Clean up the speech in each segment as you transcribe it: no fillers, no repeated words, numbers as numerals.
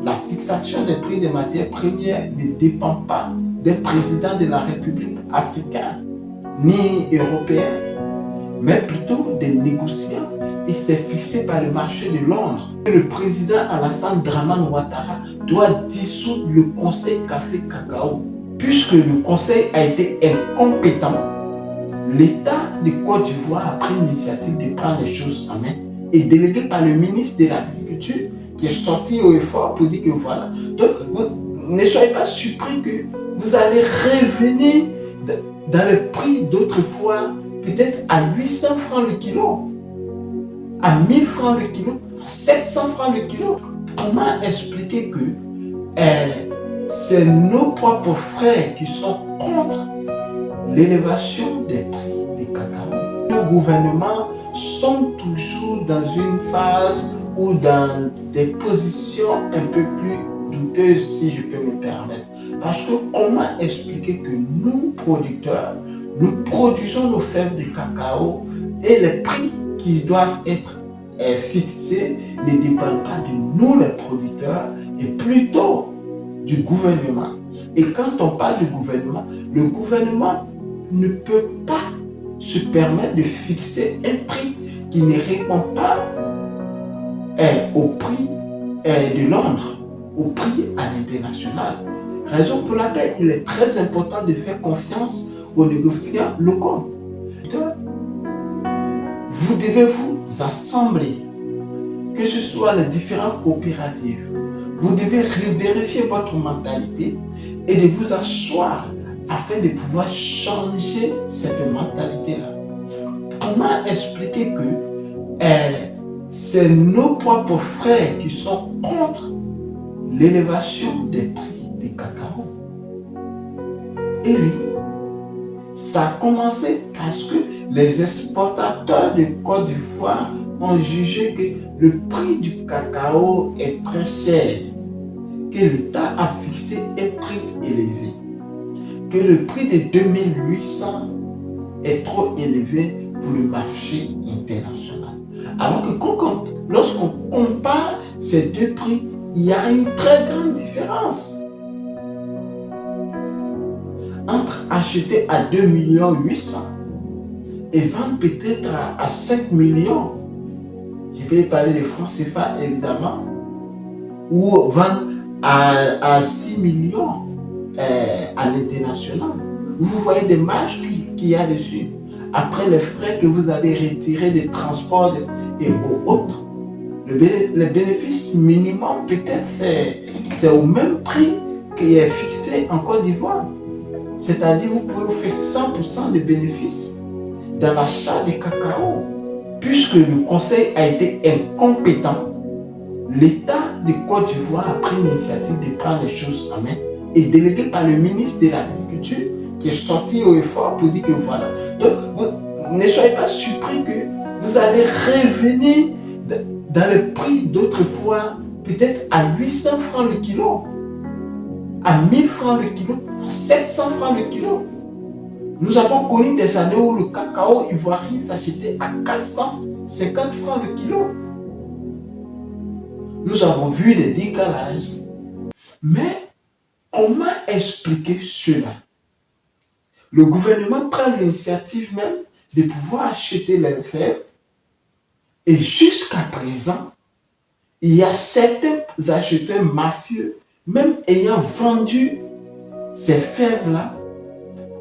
La fixation des prix des matières premières ne dépend pas d'un président de la République africaine ni européen, mais plutôt des négociants. Il s'est fixé par le marché de Londres. Le président Alassane Dramane Ouattara doit dissoudre le Conseil Café Cacao. Puisque le Conseil a été incompétent, l'État de Côte d'Ivoire a pris l'initiative de prendre les choses en main et délégué par le ministre de l'Agriculture qui est sorti au effort pour dire que voilà. Donc, ne soyez pas surpris que vous allez revenir dans le prix d'autrefois, peut-être à 800 francs le kilo, à 1000 francs le kilo, à 700 francs le kilo. Comment expliquer que c'est nos propres frères qui sont contre l'élévation des prix des cacao? Le gouvernement sont toujours dans une phase ou dans des positions un peu plus douteuses, si je peux me permettre. Parce que comment expliquer que nous, producteurs, nous produisons nos fèves de cacao et les prix qui doivent être fixés ne dépendent pas de nous, les producteurs, et plutôt du gouvernement. Et quand on parle du gouvernement, le gouvernement ne peut pas se permettre de fixer un prix qui ne répond pas au prix de Londres, au prix à l'international. Raison pour laquelle il est très important de faire confiance aux négociants locaux. Vous devez vous assembler, que ce soit les différentes coopératives. Vous devez vérifier votre mentalité et de vous asseoir afin de pouvoir changer cette mentalité-là. Comment expliquer que c'est nos propres frères qui sont contre l'élévation des prix des cacao? Et oui, ça a commencé parce que les exportateurs de Côte d'Ivoire ont jugé que le prix du cacao est très cher, que l'État a fixé un prix élevé, que le prix de 2800 est trop élevé pour le marché international. Alors que lorsqu'on compare ces deux prix, il y a une très grande différence entre acheter à 2 800 000 et vendre peut-être à 5 millions. Je peux parler des francs CFA évidemment, ou vendre à 6 millions à l'international. Vous voyez des marges qu'il y a dessus. Après les frais que vous allez retirer des transports et autres, le bénéfice minimum peut-être c'est au même prix qui est fixé en Côte d'Ivoire. C'est-à-dire vous pouvez faire 100% de bénéfices dans l'achat de cacao. Puisque le Conseil a été incompétent, l'État de Côte d'Ivoire a pris l'initiative de prendre les choses en main et délégué par le ministre de l'Agriculture qui est sorti au effort pour dire que voilà. Donc, ne soyez pas surpris que vous allez revenir dans le prix d'autrefois, peut-être à 800 francs le kilo, à 1000 francs le kilo, à 700 francs le kilo. Nous avons connu des années où le cacao ivoirien s'achetait à 450 francs le kilo. Nous avons vu des décalages. Mais comment expliquer cela? Le gouvernement prend l'initiative même de pouvoir acheter les fèves. Et jusqu'à présent, il y a certains acheteurs mafieux, même ayant vendu ces fèves-là,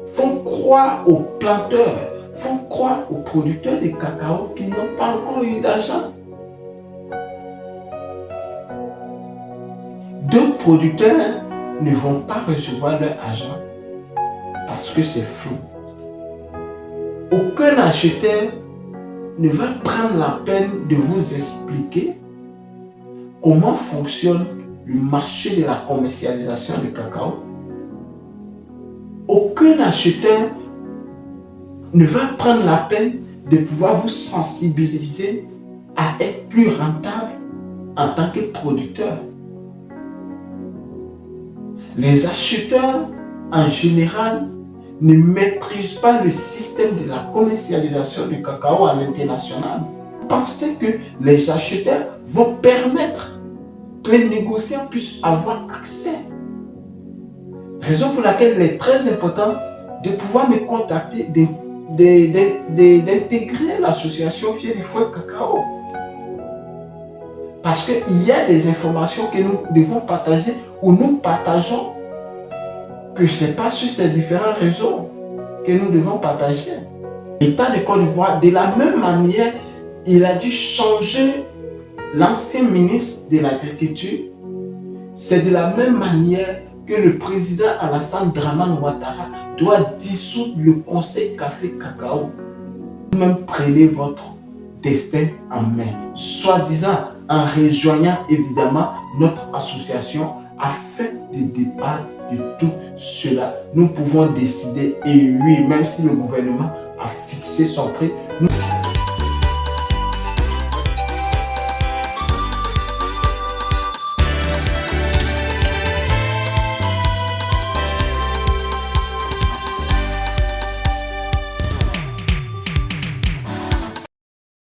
font croire aux planteurs, font croire aux producteurs de cacao qu'ils n'ont pas encore eu d'argent. D'autres producteurs ne vont pas recevoir leur argent parce que c'est flou. Aucun acheteur ne va prendre la peine de vous expliquer comment fonctionne le marché de la commercialisation du cacao. Aucun acheteur ne va prendre la peine de pouvoir vous sensibiliser à être plus rentable en tant que producteur. Les acheteurs, en général, ne maîtrisent pas le système de la commercialisation du cacao à l'international. Pensez que les acheteurs vont permettre les négociants puissent avoir accès. Raison pour laquelle il est très important de pouvoir me contacter, d'intégrer l'association Fier du Fouet Cacao. Parce qu'il y a des informations que nous devons partager ou nous partageons que ce n'est pas sur ces différents réseaux que nous devons partager. L'État de Côte d'Ivoire, de la même manière, il a dû changer l'ancien ministre de l'Agriculture. C'est de la même manière que le président Alassane Dramane Ouattara doit dissoudre le Conseil Café Cacao. Vous-même prenez votre destin en main, soi-disant en rejoignant évidemment notre association afin de débattre de tout cela. Nous pouvons décider, et oui, même si le gouvernement a fixé son prix, nous